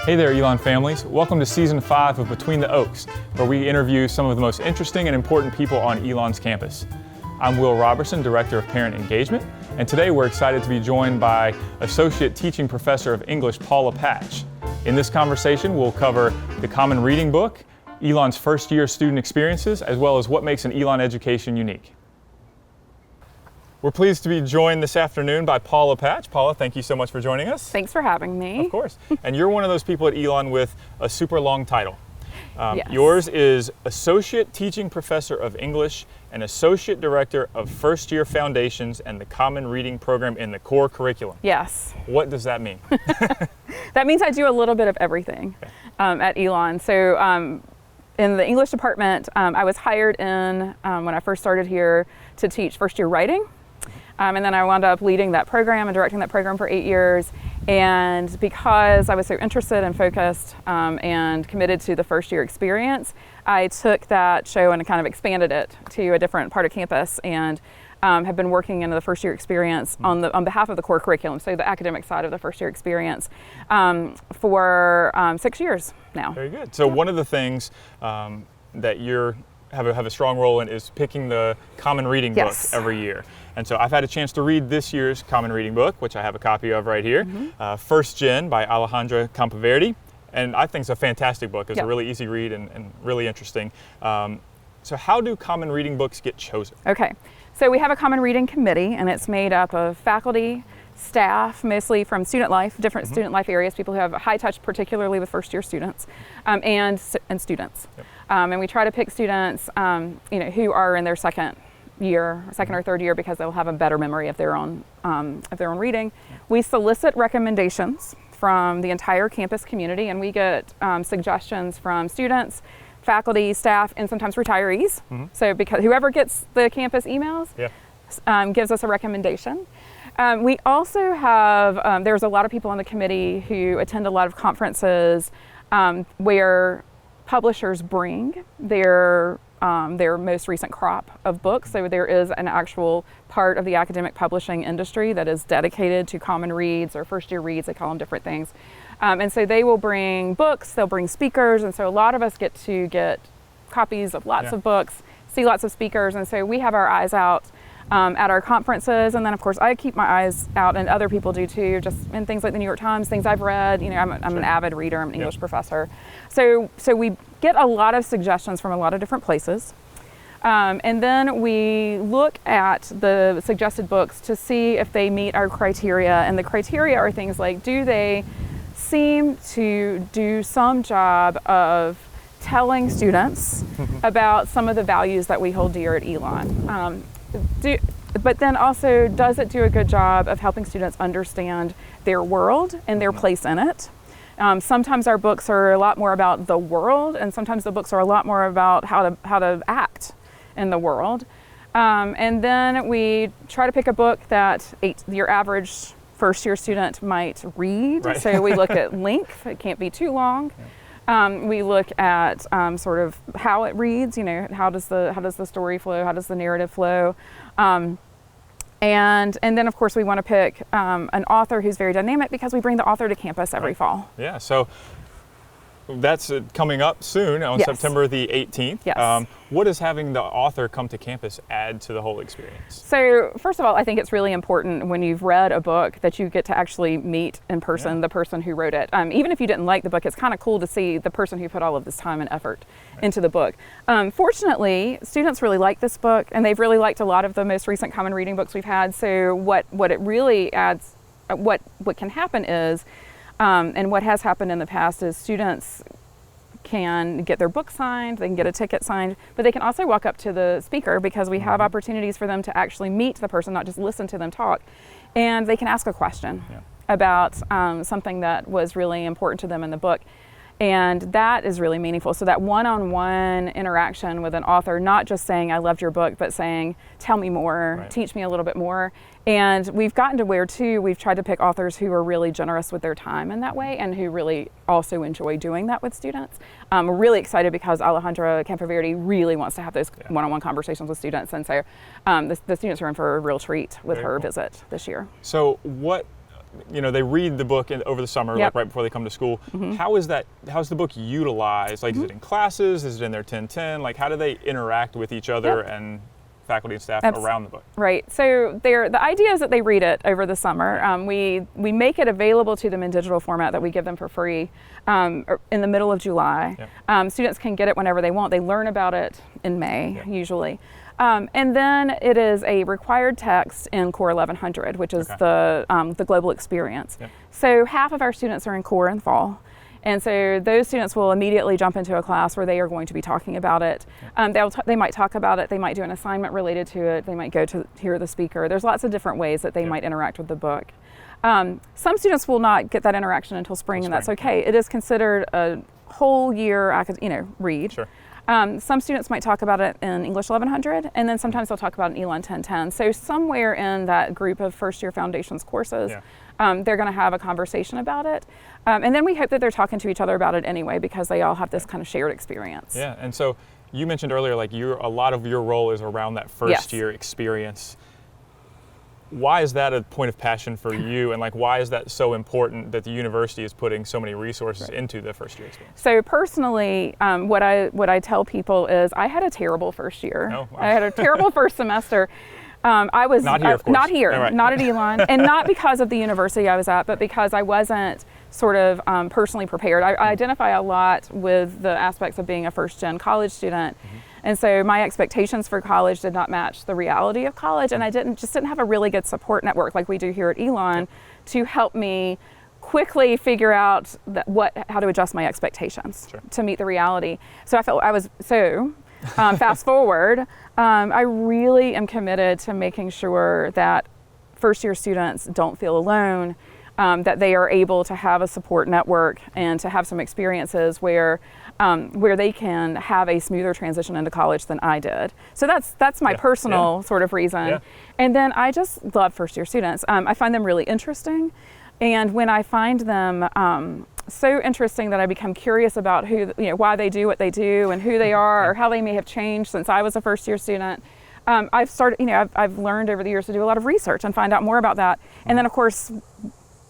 Hey there, Elon families. Welcome to Season 5 of Between the Oaks, where we interview some of the most interesting and important people on Elon's campus. I'm Will Robertson, Director of Parent Engagement, and today we're excited to be joined by Associate Teaching Professor of English, Paula Patch. In this conversation, we'll cover the Common Reading Book, Elon's first-year student experiences, as well as what makes an Elon education unique. We're pleased to be joined this afternoon by Paula Patch. Paula, thank you so much for joining us. Thanks for having me. Of course. And you're one of those people at Elon with a super long title. Yes. Yours is Associate Teaching Professor of English and Associate Director of First Year Foundations and the Common Reading Program in the core curriculum. Yes. What does that mean? That means I do a little bit of everything at Elon. So in the English department, I was hired in when I first started here to teach first year writing. And then I wound up leading that program and directing that program for 8 years. And because I was so interested and focused and committed to the first year experience, I took that show and kind of expanded it to a different part of campus and have been working in the first year experience on behalf of the core curriculum, so the academic side of the first year experience, for 6 years now. Very good. So one of the things that you have a strong role in is picking the Common Reading Book every year. And so I've had a chance to read this year's Common Reading Book, which I have a copy of right here, First Gen by Alejandra Campoverdi. And I think it's a fantastic book. It's a really easy read and really interesting. So how do Common Reading books get chosen? Okay, so we have a Common Reading Committee, and it's made up of faculty, staff, mostly from student life, different student life areas, people who have a high touch, particularly with first year students, and students. Yep. And we try to pick students who are in their second or third year, because they'll have a better memory of their own reading. We solicit recommendations from the entire campus community, and we get suggestions from students, faculty, staff, and sometimes retirees. So because whoever gets the campus emails gives us a recommendation. We also have, there's a lot of people on the committee who attend a lot of conferences where publishers bring their most recent crop of books. So there is an actual part of the academic publishing industry that is dedicated to common reads or first year reads, they call them different things. And so they will bring books, they'll bring speakers, and so a lot of us get to get copies of lots of books, see lots of speakers, and so we have our eyes out at our conferences, and then of course I keep my eyes out, and other people do too, just in things like the New York Times, things I've read. I'm an avid reader, I'm an English professor. So we get a lot of suggestions from a lot of different places. And then we look at the suggested books to see if they meet our criteria, and the criteria are things like, do they seem to do some job of telling students about some of the values that we hold dear at Elon? But then also, does it do a good job of helping students understand their world and their place in it? Sometimes our books are a lot more about the world, and sometimes the books are a lot more about how to act in the world. And then we try to pick a book that your average first year student might read. Right. So we look at length, it can't be too long. We look at sort of how it reads, how does the story flow, how does the narrative flow, and then of course we want to pick an author who's very dynamic, because we bring the author to campus every fall. Yeah, so that's coming up soon on September the 18th. Yes. What does having the author come to campus add to the whole experience? So first of all, I think it's really important when you've read a book that you get to actually meet in person the person who wrote it. Even if you didn't like the book, it's kind of cool to see the person who put all of this time and effort into the book. Fortunately, students really like this book, and they've really liked a lot of the most recent Common Reading books we've had. So what it really adds, what can happen is, and what has happened in the past is students can get their book signed, they can get a ticket signed, but they can also walk up to the speaker, because we have opportunities for them to actually meet the person, not just listen to them talk. And they can ask a question about something that was really important to them in the book. And that is really meaningful. So that one-on-one interaction with an author, not just saying, I loved your book, but saying, tell me more, teach me a little bit more. And we've gotten to where, too, we've tried to pick authors who are really generous with their time in that way, and who really also enjoy doing that with students. We're really excited because Alejandra Campoverdi really wants to have those one-on-one conversations with students. And so the students are in for a real treat with her visit this year. So what they read the book over the summer, like right before they come to school. How's the book utilized? Like, is it in classes? Is it in their 10-10? Like, how do they interact with each other and faculty and staff around the book? Right. So the idea is that they read it over the summer. We make it available to them in digital format that we give them for free in the middle of July. Students can get it whenever they want. They learn about it in May, usually. And then it is a required text in Core 1100, which is the global experience. So half of our students are in Core in the fall. And so those students will immediately jump into a class where they are going to be talking about it. They might talk about it, they might do an assignment related to it, they might go to hear the speaker. There's lots of different ways that they might interact with the book. Some students will not get that interaction until spring, and that's okay. It is considered a whole year read. Some students might talk about it in English 1100, and then sometimes they'll talk about it in Elon 1010. So somewhere in that group of first year foundations courses, they're going to have a conversation about it. And then we hope that they're talking to each other about it anyway, because they all have this kind of shared experience. Yeah, and so you mentioned earlier, like a lot of your role is around that first year experience. Why is that a point of passion for you, and like why is that so important that the university is putting so many resources into the first year experience? So personally, what I tell people is I had a terrible first year. Oh, wow. I had a terrible first semester. I was not here, of course. Not here, right. Not at Elon, and not because of the university I was at, but because I wasn't sort of personally prepared. I identify a lot with the aspects of being a first-gen college student. And so my expectations for college did not match the reality of college, and I didn't have a really good support network like we do here at Elon to help me quickly figure out how to adjust my expectations to meet the reality. So I was fast forward, I really am committed to making sure that first year students don't feel alone, that they are able to have a support network and to have some experiences where they can have a smoother transition into college than I did. So that's my personal sort of reason. And then I just love first year students. I find them really interesting. And when I find them so interesting that I become curious about why they do what they do and who they are or how they may have changed since I was a first year student, I've learned over the years to do a lot of research and find out more about that. And then of course,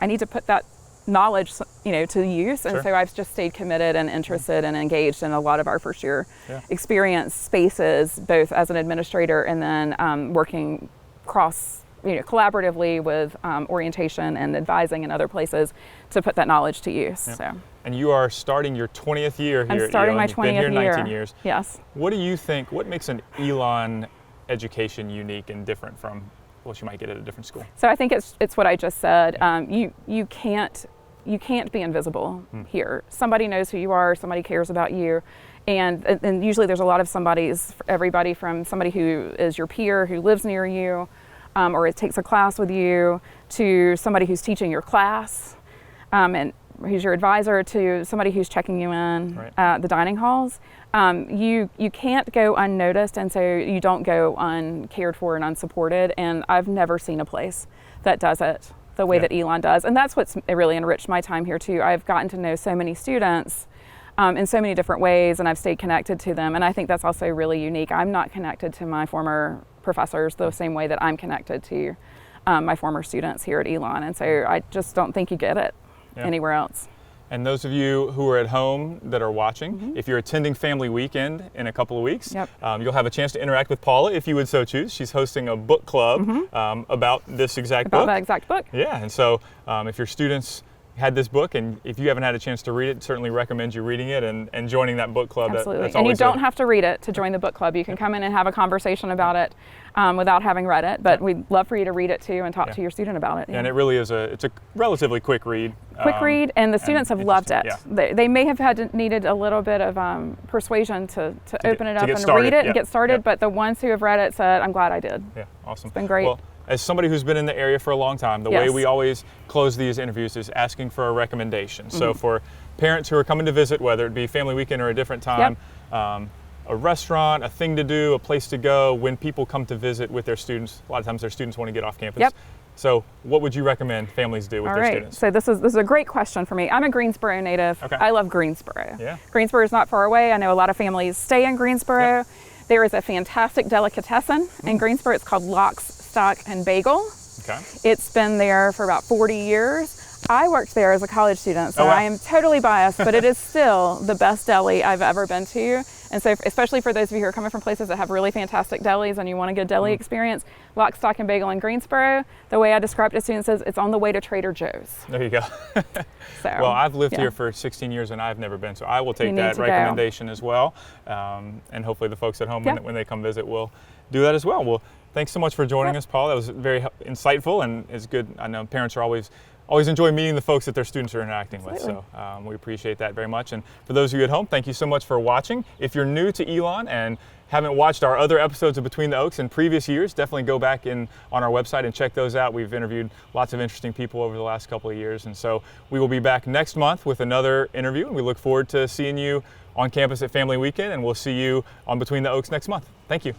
I need to put that knowledge, to use. And so I've just stayed committed and interested and engaged in a lot of our first year experience spaces, both as an administrator and then working collaboratively with orientation and advising in other places to put that knowledge to use. So. And you are starting your 20th year here. I'm starting my 20th year. You've been here 19 years. Yes. What do you think, what makes an Elon education unique and different from what you might get at a different school? So I think it's what I just said. You can't be invisible here. Somebody knows who you are, somebody cares about you. And usually there's a lot of everybody from somebody who is your peer, who lives near you, or it takes a class with you, to somebody who's teaching your class, and who's your advisor, to somebody who's checking you in at the dining halls. You can't go unnoticed, and so you don't go uncared for and unsupported. And I've never seen a place that does it the way that Elon does. And that's what's really enriched my time here too. I've gotten to know so many students in so many different ways, and I've stayed connected to them. And I think that's also really unique. I'm not connected to my former professors the same way that I'm connected to my former students here at Elon. And so I just don't think you get it anywhere else. And those of you who are at home that are watching, if you're attending Family Weekend in a couple of weeks, you'll have a chance to interact with Paula if you would so choose. She's hosting a book club about this exact book. About that exact book. Yeah, and so if your students had this book, and if you haven't had a chance to read it, certainly recommend you reading it and joining that book club. Absolutely. And you don't have to read it to join the book club. You can come in and have a conversation about it without having read it, but we'd love for you to read it too and talk to your student about it. And it really is it's a relatively quick read. Quick read, and the students have loved it. They may have needed a little bit of persuasion to open it up and read it and get started, but the ones who have read it said, I'm glad I did. Yeah, awesome. It's been great. Well, as somebody who's been in the area for a long time, the way we always close these interviews is asking for a recommendation. So for parents who are coming to visit, whether it be Family Weekend or a different time, a restaurant, a thing to do, a place to go, when people come to visit with their students, a lot of times their students want to get off campus. So what would you recommend families do with their students? So this is a great question for me. I'm a Greensboro native. I love Greensboro. Greensboro is not far away. I know a lot of families stay in Greensboro. There is a fantastic delicatessen in Greensboro. It's called Lock's, Stock, and Bagel. Okay. It's been there for about 40 years. I worked there as a college student, so Oh, wow. I am totally biased, but it is still the best deli I've ever been to. And so, especially for those of you who are coming from places that have really fantastic delis and you want a good deli experience, Lock, Stock, and Bagel in Greensboro, the way I described it to students is it's on the way to Trader Joe's. There you go. So, Well, I've lived yeah. here for 16 years and I've never been, so I will take You need that to go. recommendation as well. And hopefully the folks at home, Yeah. when they come visit, will do that as well. Well, thanks so much for joining us, Paul. That was very insightful, and it's good. I know parents are always enjoy meeting the folks that their students are interacting with. So we appreciate that very much. And for those of you at home, thank you so much for watching. If you're new to Elon and haven't watched our other episodes of Between the Oaks in previous years, definitely go back on our website and check those out. We've interviewed lots of interesting people over the last couple of years. And so we will be back next month with another interview. And we look forward to seeing you on campus at Family Weekend. And we'll see you on Between the Oaks next month. Thank you.